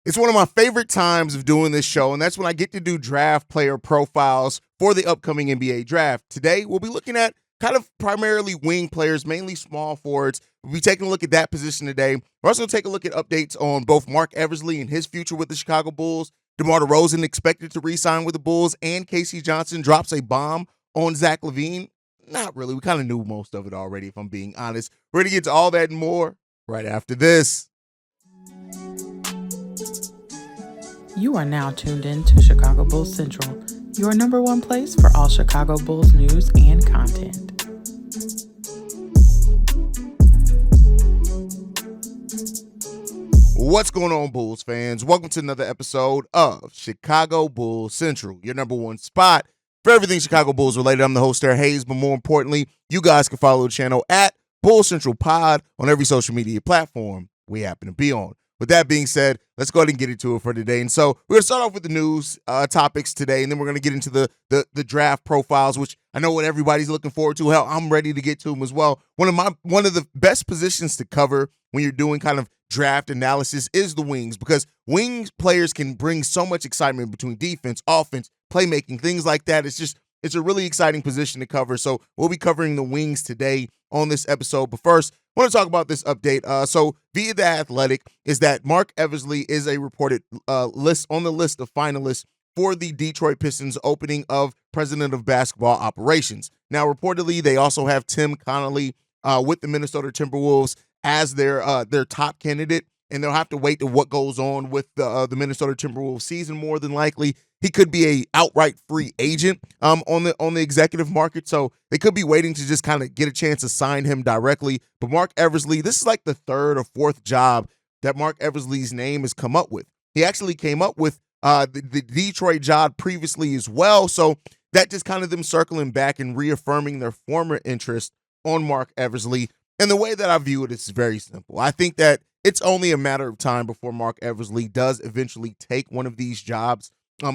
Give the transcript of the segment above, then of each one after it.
It's one of my favorite times of doing this show, and that's when I get to do draft player profiles for the upcoming NBA draft. Today, we'll be looking at kind of primarily wing players, mainly small forwards. We'll be taking a look at that position today. We're also going to take a look at updates on both Marc Eversley and his future with the Chicago Bulls, DeMar DeRozan expected to re-sign with the Bulls, and K.C. Johnson drops a bomb on Zach LaVine. Not really. We kind of knew most of it already, if I'm being honest. We're going to get to all that and more right after this. You are now tuned in to Chicago Bulls Central, your number one place for all Chicago Bulls news and content. What's going on, Bulls fans? Welcome to another episode of Chicago Bulls Central, your number one spot for everything Chicago Bulls related. I'm the host there, Haize, but more importantly, you guys can follow the channel at Bulls Central Pod on every social media platform we happen to be on. With that being said, let's go ahead and get into it for today. And so we're going to start off with the news topics today, and then we're going to get into the draft profiles, which I know what everybody's looking forward to. Hell, I'm ready to get to them as well. One of the best positions to cover when you're doing kind of draft analysis is the wings, because wings players can bring so much excitement between defense, offense, playmaking, things like that. It's a really exciting position to cover. So we'll be covering the wings today on this episode. But first, I want to talk about this update. So via The Athletic is that Marc Eversley is a reported list on the list of finalists for the Detroit Pistons opening of President of Basketball Operations. Now, reportedly, they also have Tim Connolly with the Minnesota Timberwolves as their top candidate, and they'll have to wait to what goes on with the Minnesota Timberwolves season. More than likely, he could be a outright free agent on the executive market, so they could be waiting to just kind of get a chance to sign him directly. But Marc Eversley, this is like the third or fourth job that Marc Eversley's name has come up with. He actually came up with the Detroit job previously as well, so that just kind of them circling back and reaffirming their former interest on Marc Eversley. And the way that I view it is very simple. I think that it's only a matter of time before Marc Eversley does eventually take one of these jobs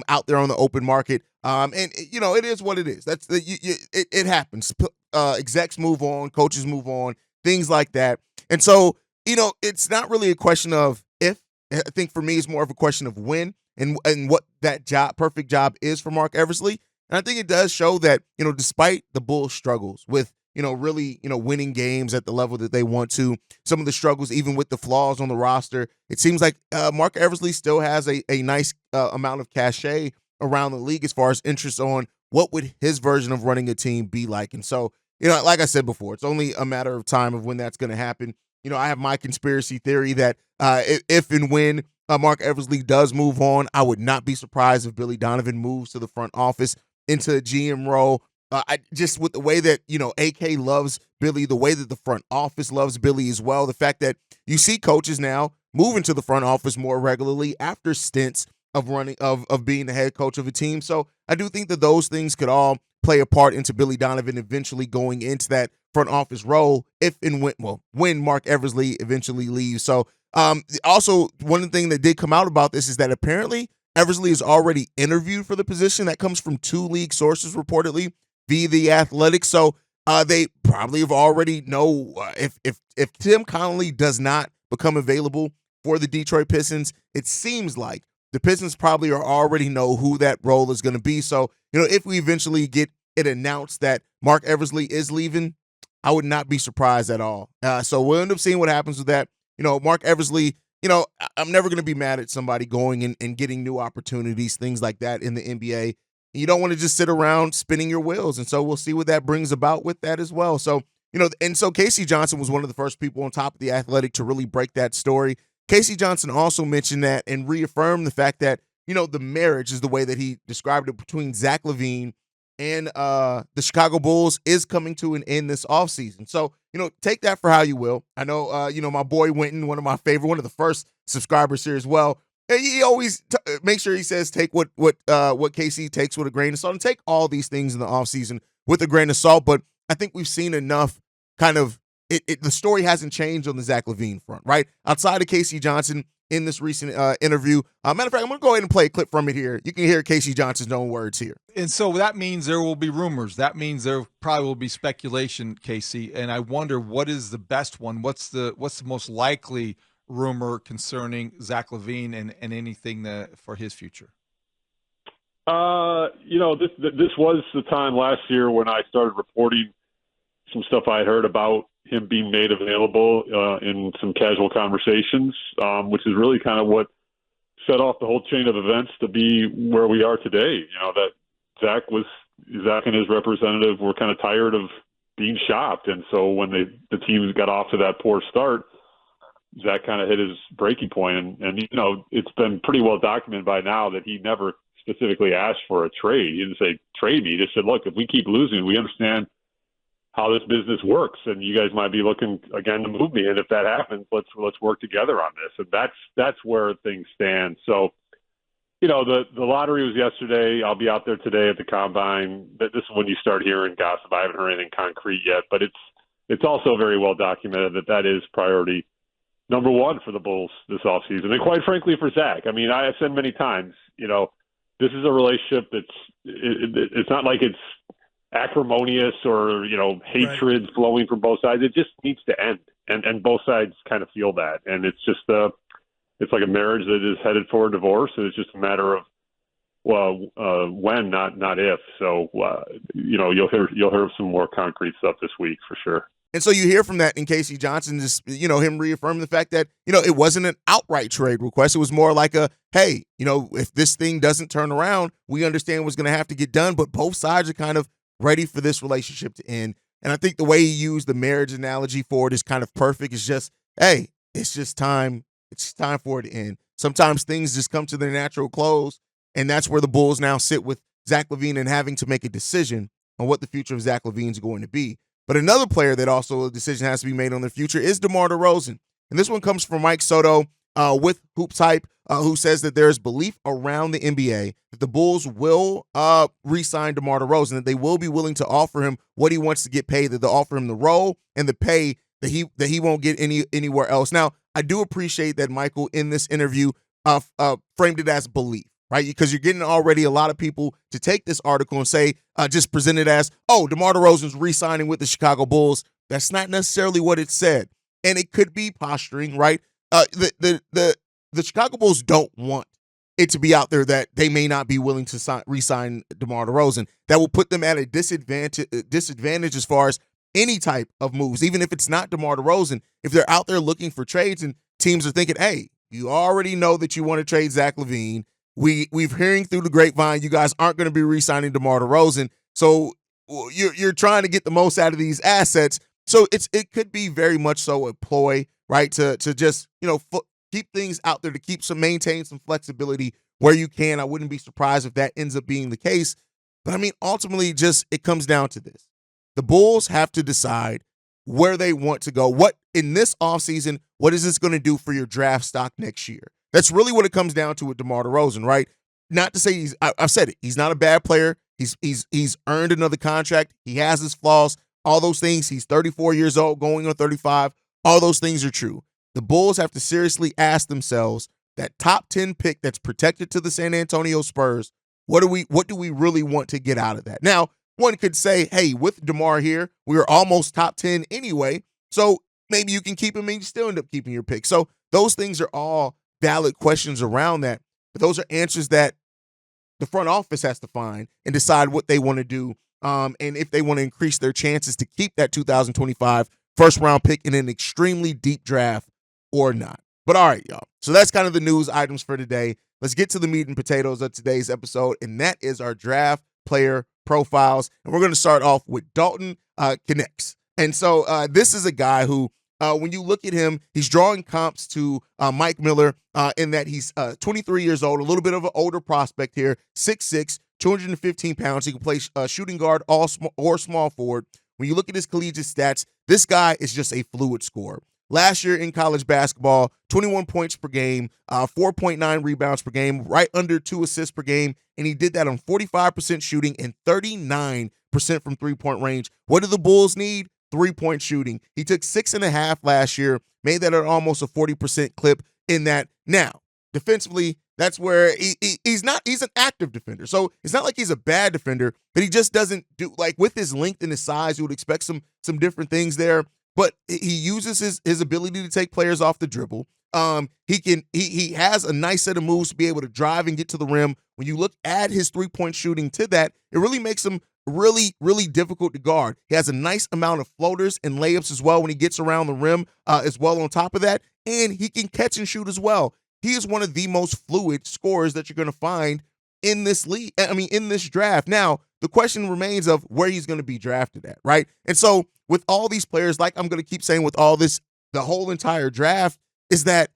out there on the open market. And you know, it is what it is. It happens. Execs move on, coaches move on, things like that. And so, you know, it's not really a question of if. I think for me, it's more of a question of when and what that perfect job is for Marc Eversley. And I think it does show that, you know, despite the Bulls' struggles with, you know, really, you know, winning games at the level that they want to, some of the struggles, even with the flaws on the roster, it seems like Marc Eversley still has a nice amount of cachet around the league as far as interest on what would his version of running a team be like. And so, you know, like I said before, it's only a matter of time of when that's going to happen. You know, I have my conspiracy theory that if and when Marc Eversley does move on, I would not be surprised if Billy Donovan moves to the front office into a GM role. I just with the way that, you know, AK loves Billy, the way that the front office loves Billy as well, the fact that you see coaches now moving to the front office more regularly after stints of running of being the head coach of a team. So I do think that those things could all play a part into Billy Donovan eventually going into that front office role if and when Marc Eversley eventually leaves. So also one thing that did come out about this is that apparently Eversley is already interviewed for the position. That comes from two league sources reportedly via The Athletic. So they probably have already know if Tim Connolly does not become available for the Detroit Pistons, it seems like the Pistons probably already know who that role is going to be. So, you know, if we eventually get it announced that Marc Eversley is leaving, I would not be surprised at all. So we'll end up seeing what happens with that. You know, Marc Eversley, you know, I'm never going to be mad at somebody going and getting new opportunities, things like that in the NBA. You don't want to just sit around spinning your wheels. And so we'll see what that brings about with that as well. So, you know, and so K.C. Johnson was one of the first people on top of The Athletic to really break that story. K.C. Johnson also mentioned that and reaffirmed the fact that, you know, the marriage is the way that he described it between Zach LaVine and the Chicago Bulls is coming to an end this offseason. So, you know, take that for how you will. I know, you know, my boy Winton, one of the first subscribers here as well, he always makes sure he says take what KC takes with a grain of salt, and take all these things in the offseason with a grain of salt. But I think we've seen enough kind of the story hasn't changed on the Zach LaVine front, right? Outside of K.C. Johnson in this recent interview. Matter of fact, I'm going to go ahead and play a clip from it here. You can hear K.C. Johnson's own words here. And so that means there will be rumors. That means there probably will be speculation, Casey. And I wonder what is the best one? What's the most likely rumor concerning Zach LaVine and anything for his future? This was the time last year when I started reporting some stuff I had heard about him being made available in some casual conversations, which is really kind of what set off the whole chain of events to be where we are today. That Zach and his representative were kind of tired of being shopped. And so when the teams got off to that poor start, Zach kind of hit his breaking point. And it's been pretty well documented by now that he never specifically asked for a trade. He didn't say, trade me. He just said, look, if we keep losing, we understand how this business works, and you guys might be looking again to move me. And if that happens, let's work together on this. And that's where things stand. So, the lottery was yesterday. I'll be out there today at the combine. This is when you start hearing gossip. I haven't heard anything concrete yet, but it's also very well documented that is priority number one for the Bulls this offseason. And quite frankly, for Zach, I mean, I have said many times, this is a relationship it's not like it's acrimonious or, hatred flowing from both sides. It just needs to end. And both sides kind of feel that. And it's just it's like a marriage that is headed for a divorce, and it's just a matter of when, not if. So you'll hear some more concrete stuff this week for sure. And so you hear from that in Casey Johnson, just him reaffirming the fact that it wasn't an outright trade request. It was more like a, hey, if this thing doesn't turn around, we understand what's going to have to get done, but both sides are kind of ready for this relationship to end. And I think the way he used the marriage analogy for it is kind of perfect. It's just, hey, it's just time. It's time for it to end. Sometimes things just come to their natural close, and that's where the Bulls now sit with Zach LaVine and having to make a decision on what the future of Zach LaVine is going to be. But another player that also a decision has to be made on their future is DeMar DeRozan. And this one comes from Mike Soto with Hoops Hype, who says that there is belief around the NBA that the Bulls will re-sign DeMar DeRozan, that they will be willing to offer him what he wants to get paid, that they'll offer him the role and the pay that he won't get anywhere else. Now, I do appreciate that Michael in this interview framed it as belief, right? Because you're getting already a lot of people to take this article and say, just present it as, oh, DeMar DeRozan's re-signing with the Chicago Bulls. That's not necessarily what it said. And it could be posturing, right? The Chicago Bulls don't want it to be out there that they may not be willing to re-sign DeMar DeRozan. That will put them at a disadvantage as far as any type of moves, even if it's not DeMar DeRozan. If they're out there looking for trades and teams are thinking, hey, you already know that you want to trade Zach LaVine. We've hearing through the grapevine, you guys aren't going to be re-signing DeMar DeRozan. So you're trying to get the most out of these assets. So it could be very much so a ploy, right? To just, keep things out there, to maintain some flexibility where you can. I wouldn't be surprised if that ends up being the case. But I mean, ultimately, it comes down to this. The Bulls have to decide where they want to go. What in this offseason, what is this going to do for your draft stock next year? That's really what it comes down to with DeMar DeRozan, right? Not to say I've said it. He's not a bad player. He's earned another contract. He has his flaws, all those things. He's 34 years old, going on 35. All those things are true. The Bulls have to seriously ask themselves, that top 10 pick that's protected to the San Antonio Spurs, what do we really want to get out of that? Now, one could say, hey, with DeMar here, we were almost top 10 anyway, so maybe you can keep him and you still end up keeping your pick. So those things are all valid questions around that, but those are answers that the front office has to find and decide what they want to do, and if they want to increase their chances to keep that 2025 first-round pick in an extremely deep draft or not. But all right, y'all. So that's kind of the news items for today. Let's get to the meat and potatoes of today's episode, and that is our draft player profiles. And we're going to start off with Dalton Conex. And so this is a guy who, when you look at him, he's drawing comps to Mike Miller in that he's 23 years old, a little bit of an older prospect here, 6'6", 215 pounds. He can play shooting guard or small forward. When you look at his collegiate stats, this guy is just a fluid scorer. Last year in college basketball, 21 points per game, 4.9 rebounds per game, right under 2 assists per game, and he did that on 45% shooting and 39% from three-point range. What do the Bulls need? 3-point shooting. He took 6.5 last year, made that at almost a 40% clip in that. Now, defensively, that's where he's an active defender. So it's not like he's a bad defender, but he just doesn't do, like with his length and his size, you would expect some different things there. but he uses his ability to take players off the dribble. He has a nice set of moves to be able to drive and get to the rim. When you look at his three-point shooting to that, it really makes him really, really difficult to guard. He has a nice amount of floaters and layups as well when he gets around the rim as well on top of that, and he can catch and shoot as well. He is one of the most fluid scorers that you're going to find in this league. I mean, in this draft. Now, the question remains of where he's going to be drafted at, right? And so with all these players, like I'm going to keep saying with all this, the whole entire draft is that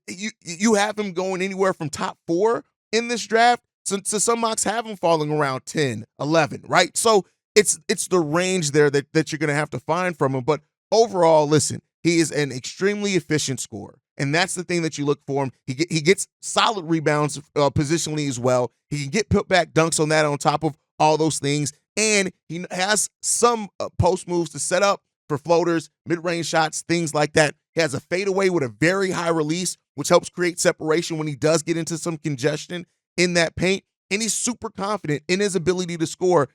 you have him going anywhere from top 4 in this draft. So some mocks have him falling around 10, 11, right? So it's the range there that you're going to have to find from him. But overall, listen, he is an extremely efficient scorer. And that's the thing that you look for him. He gets solid rebounds positionally as well. He can get put back dunks on that on top of all those things. And he has some post moves to set up for floaters, mid-range shots, things like that. He has a fadeaway with a very high release, which helps create separation when he does get into some congestion in that paint. And he's super confident in his ability to score.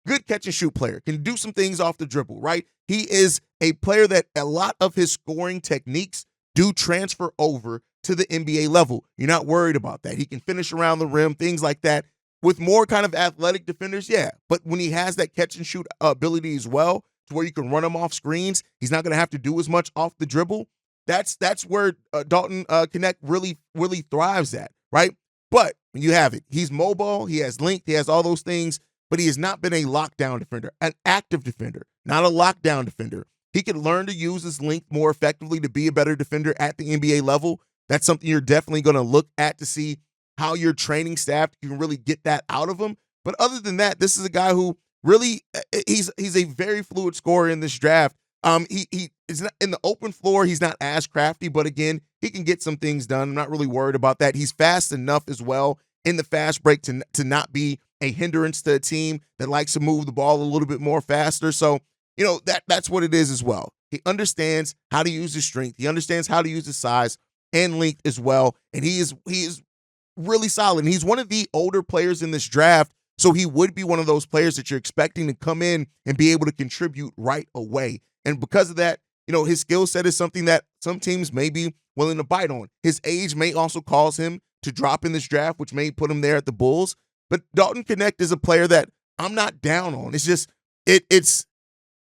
Good catch and shoot player, can do some things off the dribble, right? He is a player that a lot of his scoring techniques do transfer over to the NBA level. You're not worried about that. He can finish around the rim, things like that. With more kind of athletic defenders, yeah. But when he has that catch and shoot ability as well, to where you can run him off screens, he's not going to have to do as much off the dribble. That's where Dalton Knecht really, really thrives at, right? But when you have it, he's mobile, he has length, he has all those things, but he has not been a lockdown defender, an active defender, not a lockdown defender. He can learn to use his length more effectively to be a better defender at the NBA level. That's something you're definitely going to look at to see how your training staff can really get that out of him. But other than that, this is a guy who really, he's a very fluid scorer in this draft. He is not in the open floor. He's not as crafty, but again, he can get some things done. I'm not really worried about that. He's fast enough as well in the fast break to not be a hindrance to a team that likes to move the ball a little bit more faster. So, you know, that's what it is as well. He understands how to use his strength. He understands how to use his size and length as well. And he is really solid. And he's one of the older players in this draft. So he would be one of those players that you're expecting to come in and be able to contribute right away. And because of that, you know, his skill set is something that some teams may be willing to bite on. His age may also cause him to drop in this draft, which may put him there at the Bulls. But Dalton Knecht is a player that I'm not down on. It's just, it's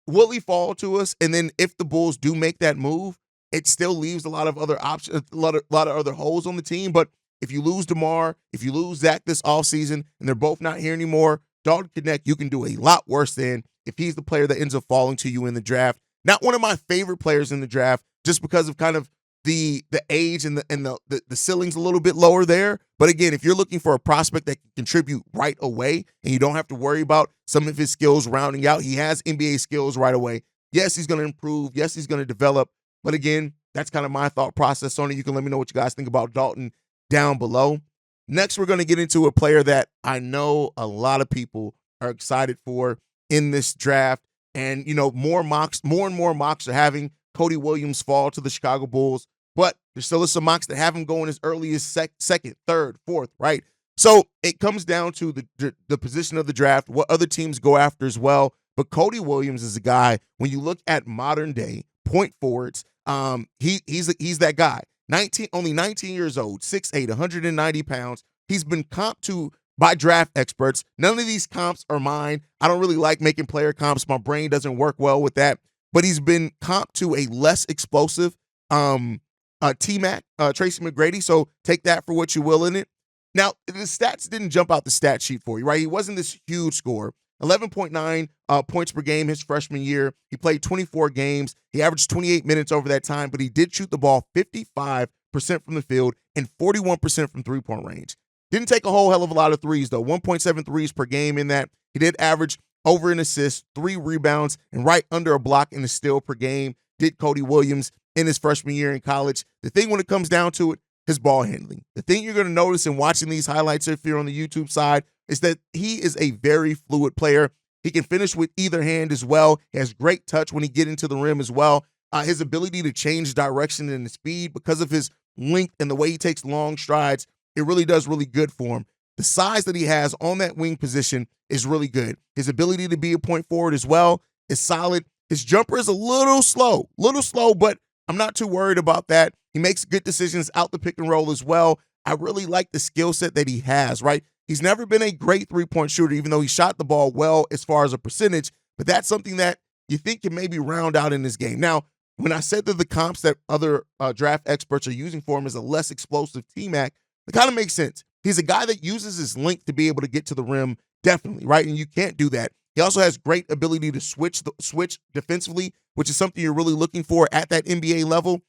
will he fall to us? And then if the Bulls do make that move, it still leaves a lot of other options, a lot of other holes on the team. But if you lose DeMar, if you lose Zach this offseason, and they're both not here anymore, Dalton Knecht, you can do a lot worse than if he's the player that ends up falling to you in the draft. Not one of my favorite players in the draft, just because of kind of the age and the ceiling's a little bit lower there. But again, if you're looking for a prospect that can contribute right away and you don't have to worry about some of his skills rounding out, he has NBA skills right away. Yes, he's going to improve. Yes, he's going to develop. But again, that's kind of my thought process on it. You can let me know what you guys think about Dalton down below. Next, we're going to get into a player that I know a lot of people are excited for in this draft. And, you know, more and more mocks are having Cody Williams fall to the Chicago Bulls, but there still is some mocks that have him going as early as second, third, fourth, right? So it comes down to the position of the draft, what other teams go after as well. But Cody Williams is a guy, when you look at modern day point forwards, he's that guy. Only 19 years old, 6'8", 190 pounds. He's been comped to by draft experts. None of these comps are mine. I don't really like making player comps. My brain doesn't work well with that. But he's been comped to a less explosive T-Mac, Tracy McGrady. So take that for what you will in it. Now, the stats didn't jump out the stat sheet for you, right? He wasn't this huge scorer. 11.9 points per game his freshman year. He played 24 games. He averaged 28 minutes over that time, but he did shoot the ball 55% from the field and 41% from three-point range. Didn't take a whole hell of a lot of threes, though. 1.7 threes per game in that. He did average over an assist, 3 rebounds, and right under a block and a steal per game. Did Cody Williams in his freshman year in college. The thing when it comes down to it, his ball handling. The thing you're going to notice in watching these highlights if you're on the YouTube side is that he is a very fluid player. He can finish with either hand as well. He has great touch when he gets into the rim as well. His ability to change direction and speed because of his length and the way he takes long strides, it really does really good for him. The size that he has on that wing position is really good. His ability to be a point forward as well is solid. His jumper is a little slow, but I'm not too worried about that. He makes good decisions out the pick and roll as well. I really like the skill set that he has, right? He's never been a great three-point shooter, even though he shot the ball well as far as a percentage, but that's something that you think can maybe round out in this game. Now, when I said that the comps that other draft experts are using for him is a less explosive T-Mac, it kind of makes sense. He's a guy that uses his length to be able to get to the rim, definitely, right? And you can't do that. He also has great ability to switch defensively, which is something you're really looking for at that NBA level.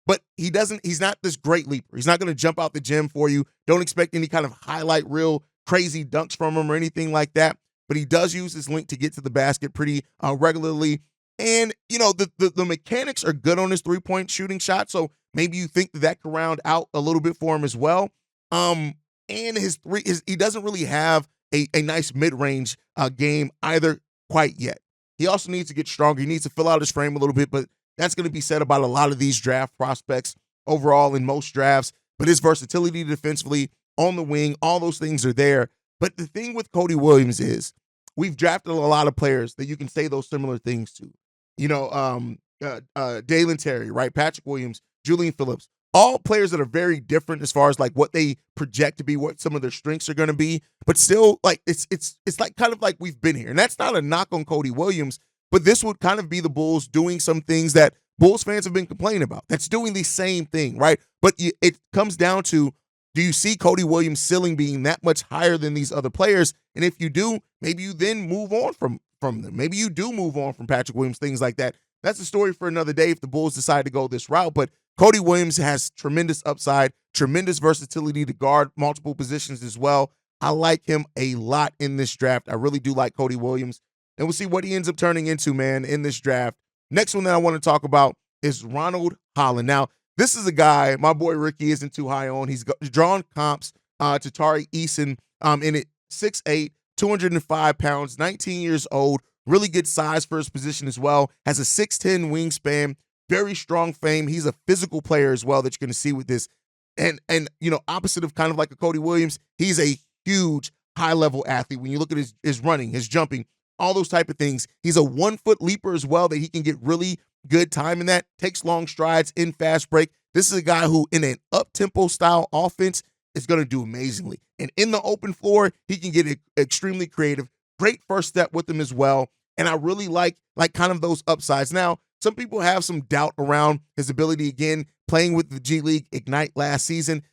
But he's not this great leaper. He's not going to jump out the gym for you. Don't expect any kind of highlight reel, crazy dunks from him or anything like that. But he does use his length to get to the basket pretty regularly. And, the mechanics are good on his three-point shooting shot. So maybe you think that could round out a little bit for him as well. And he doesn't really have a nice mid-range game either quite yet. He also needs to get stronger. He needs to fill out his frame a little bit, but that's going to be said about a lot of these draft prospects overall in most drafts. But his versatility defensively, on the wing, all those things are there. But the thing with Cody Williams is we've drafted a lot of players that you can say those similar things to. Dalen Terry, right? Patrick Williams, Julian Phillips, all players that are very different as far as like what they project to be, what some of their strengths are going to be, but still like it's like kind of like we've been here. And that's not a knock on Cody Williams, but this would kind of be the Bulls doing some things that Bulls fans have been complaining about. That's doing the same thing, right? But it comes down to, do you see Cody Williams' ceiling being that much higher than these other players? And if you do, maybe you then move on from them. Maybe you do move on from Patrick Williams, things like that. That's a story for another day if the Bulls decide to go this route. But Cody Williams has tremendous upside, tremendous versatility to guard multiple positions as well. I like him a lot in this draft. I really do like Cody Williams. And we'll see what he ends up turning into, man, in this draft. Next one that I want to talk about is Ronald Holland. Now, this is a guy my boy Ricky isn't too high on. He's drawn comps to Tari Eason in it 6'8", 205 pounds, 19 years old, really good size for his position as well, has a 6'10" wingspan, very strong frame. He's a physical player as well that you're going to see with this. And opposite of kind of like a Cody Williams, he's a huge high-level athlete. When you look at his running, his jumping, all those type of things. He's a 1-foot leaper as well that he can get really good time in that, takes long strides in fast break. This is a guy who in an up-tempo style offense is going to do amazingly. And in the open floor, he can get extremely creative. Great first step with him as well. And I really like kind of those upsides. Now, some people have some doubt around his ability, again, playing with the G League Ignite last season.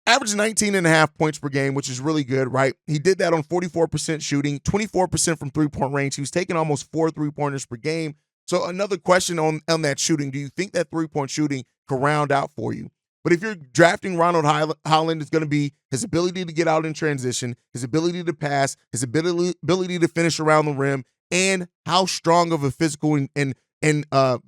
Averaged 19.5 points per game, which is really good, right? He did that on 44% shooting, 24% from three-point range. He was taking almost 4 three-pointers per game. So another question on that shooting, do you think that three-point shooting could round out for you? But if you're drafting Ronald Holland, it's going to be his ability to get out in transition, his ability to pass, his ability to finish around the rim, and how strong of a physical and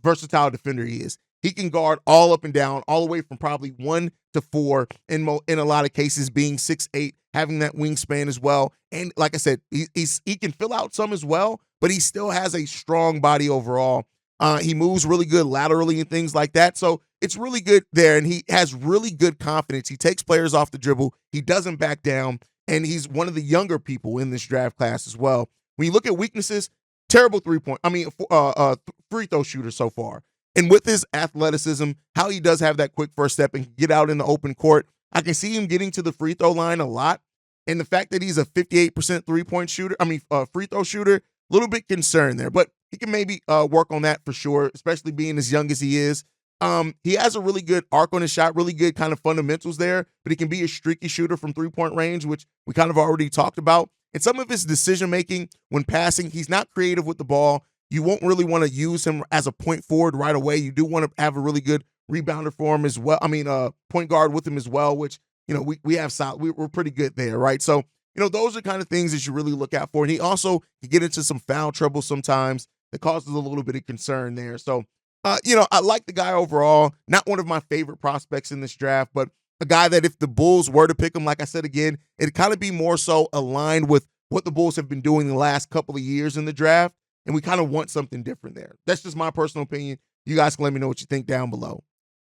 versatile defender he is. He can guard all up and down, all the way from probably 1 to 4, in a lot of cases being 6'8", having that wingspan as well. And like I said, he can fill out some as well, but he still has a strong body overall. He moves really good laterally and things like that. So it's really good there, and he has really good confidence. He takes players off the dribble. He doesn't back down, and he's one of the younger people in this draft class as well. When you look at weaknesses, terrible free throw shooter so far. And with his athleticism, how he does have that quick first step and can get out in the open court, I can see him getting to the free throw line a lot. And the fact that he's a 58% free throw shooter, a little bit concerned there. But he can maybe work on that for sure, especially being as young as he is. He has a really good arc on his shot, really good kind of fundamentals there, but he can be a streaky shooter from three-point range, which we kind of already talked about. And some of his decision-making when passing, he's not creative with the ball. You won't really want to use him as a point forward right away. You do want to have a really good rebounder for him as well. Point guard with him as well, which, we have solid. We're pretty good there, right? So, those are kind of things that you really look out for. And he also can get into some foul trouble sometimes that causes a little bit of concern there. So, I like the guy overall. Not one of my favorite prospects in this draft, but a guy that if the Bulls were to pick him, like I said again, it'd kind of be more so aligned with what the Bulls have been doing the last couple of years in the draft. And we kind of want something different there. That's just my personal opinion. You guys can let me know what you think down below.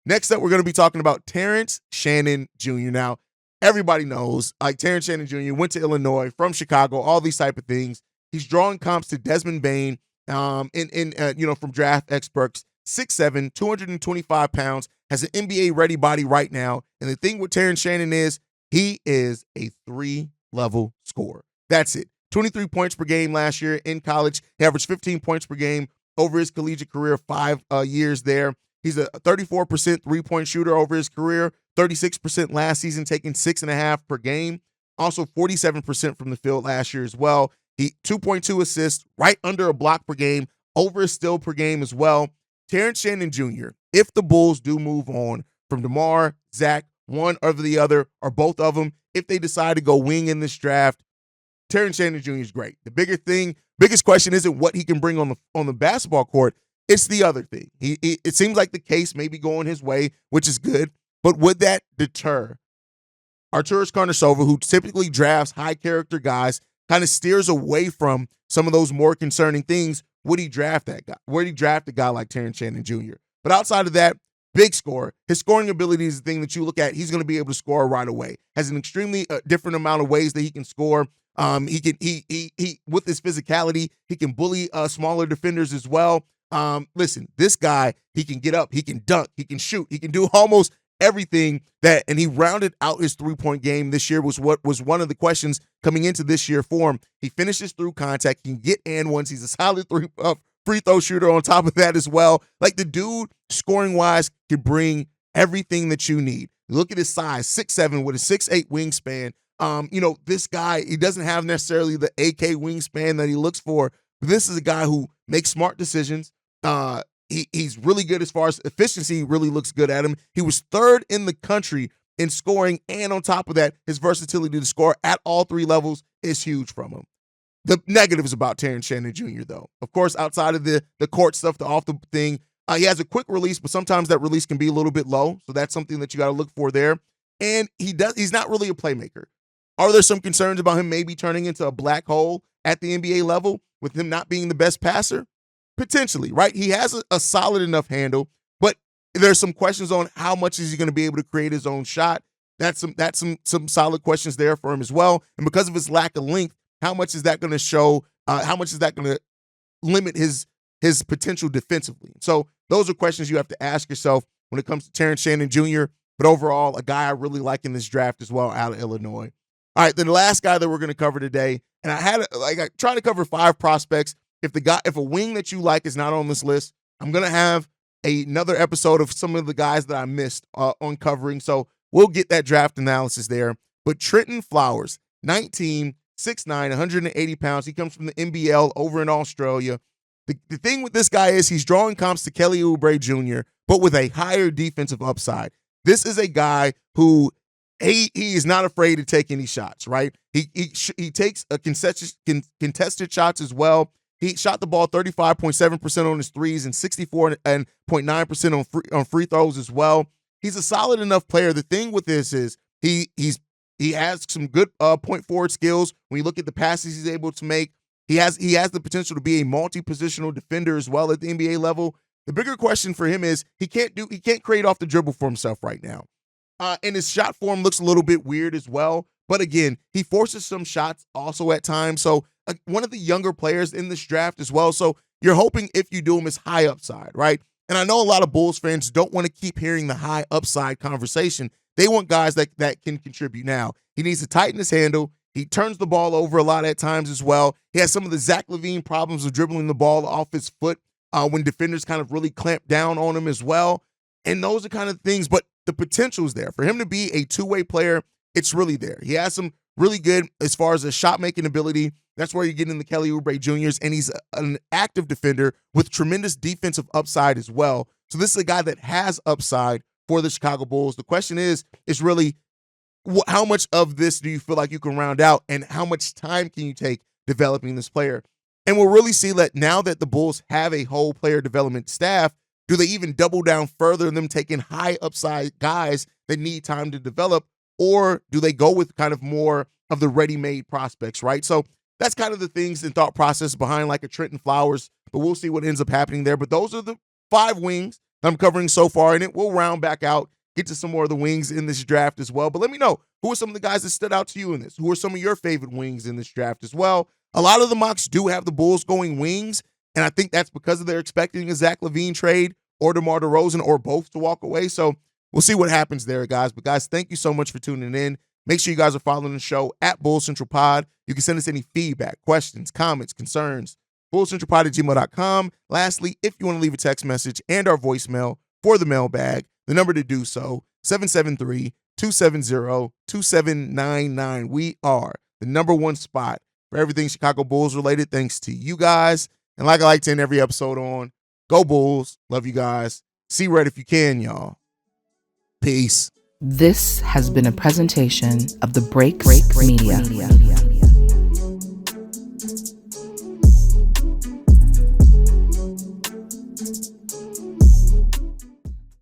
Next up, we're going to be talking about Terrance Shannon Jr. Now, everybody knows, Terrence Shannon Jr. went to Illinois, from Chicago, all these type of things. He's drawing comps to Desmond Bane From draft experts, 6'7", 225 pounds, has an NBA-ready body right now. And the thing with Terence Shannon is he is a 3-level scorer. That's it. 23 points per game last year in college. He averaged 15 points per game over his collegiate career, 5 years there. He's a 34% three-point shooter over his career, 36% last season, taking 6.5 per game. Also 47% from the field last year as well. He 2.2 assists, right under a block per game, over a steal per game as well. Terrance Shannon Jr., if the Bulls do move on from DeMar, Zach, one or the other, or both of them, if they decide to go wing in this draft, Terrance Shannon Jr. is great. The biggest question isn't what he can bring on the basketball court. It's the other thing. It seems like the case may be going his way, which is good, but would that deter Arturas Karnisovas, who typically drafts high-character guys, kind of steers away from some of those more concerning things? Would he draft that guy? Would he draft a guy like Terrance Shannon Jr.? But outside of that, big scorer. His scoring ability is the thing that you look at. He's going to be able to score right away. Has an extremely different amount of ways that he can score. He with his physicality, he can bully smaller defenders as well. Listen, this guy, he can get up, he can dunk, he can shoot, he can do almost everything and he rounded out his three-point game this year, was what was one of the questions coming into this year for him. He finishes through contact, he can get and ones. He's a solid free throw shooter on top of that as well. Like, the dude, scoring-wise, can bring everything that you need. Look at his size, 6'7", with a 6'8" wingspan. This guy, he doesn't have necessarily the AK wingspan that he looks for, but this is a guy who makes smart decisions. He's really good as far as efficiency. He really looks good at him. He was third in the country in scoring, and on top of that, his versatility to score at all 3 levels is huge from him. The negatives about Terrance Shannon Jr., though, of course, outside of the court stuff, the off the thing, he has a quick release, but sometimes that release can be a little bit low, so that's something that you got to look for there. And he's not really a playmaker. Are there some concerns about him maybe turning into a black hole at the NBA level with him not being the best passer? Potentially, right? He has a solid enough handle, but there's some questions on how much is he going to be able to create his own shot. That's some solid questions there for him as well. And because of his lack of length, how much is that going to show? How much is that going to limit his potential defensively? So those are questions you have to ask yourself when it comes to Terrance Shannon Jr., but overall, a guy I really like in this draft as well out of Illinois. All right, then the last guy that we're going to cover today, and I tried to cover 5 prospects. If a wing that you like is not on this list, I'm going to have another episode of some of the guys that I missed on covering. So we'll get that draft analysis there. But Trenton Flowers, 19, 6'9", 180 pounds. He comes from the NBL over in Australia. The thing with this guy is he's drawing comps to Kelly Oubre Jr., but with a higher defensive upside. This is a guy who he is not afraid to take any shots, right? He takes a contested shots as well. He shot the ball 35.7% on his threes and 64.9% on free throws as well. He's a solid enough player. The thing with this is he has some good point forward skills. When you look at the passes he's able to make, he has the potential to be a multi-positional defender as well at the NBA level. The bigger question for him is he can't create off the dribble for himself right now. And his shot form looks a little bit weird as well. But again, he forces some shots also at times. So one of the younger players in this draft as well. So you're hoping if you do him is high upside, right? And I know a lot of Bulls fans don't want to keep hearing the high upside conversation. They want guys that can contribute. Now, he needs to tighten his handle. He turns the ball over a lot at times as well. He has some of the Zach LaVine problems of dribbling the ball off his foot when defenders kind of really clamp down on him as well. And those are kind of things, but the potential is there. For him to be a two-way player, it's really there. He has some really good as far as a shot-making ability. That's where you get in the Kelly Oubre Jr.'s, and he's an active defender with tremendous defensive upside as well. So this is a guy that has upside for the Chicago Bulls. The question is really how much of this do you feel like you can round out, and how much time can you take developing this player? And we'll really see that now that the Bulls have a whole player development staff, do they even double down further in them taking high upside guys that need time to develop, or do they go with kind of more of the ready-made prospects, right? So that's kind of the things and thought process behind like a Trenton Flowers, but we'll see what ends up happening there. But those are the 5 wings that I'm covering so far, and we'll round back out, get to some more of the wings in this draft as well. But let me know, who are some of the guys that stood out to you in this? Who are some of your favorite wings in this draft as well? A lot of the mocks do have the Bulls going wings. And I think that's because of they're expecting a Zach LaVine trade or DeMar DeRozan or both to walk away. So we'll see what happens there, guys. But, guys, thank you so much for tuning in. Make sure you guys are following the show at Bull Central Pod. You can send us any feedback, questions, comments, concerns, bullcentralpod@gmail.com. Lastly, if you want to leave a text message and our voicemail for the mailbag, the number to do so, 773-270-2799. We are the number one spot for everything Chicago Bulls related, thanks to you guys. And like I like to end every episode on, go Bulls. Love you guys. See red if you can, y'all. Peace. This has been a presentation of the Break Media.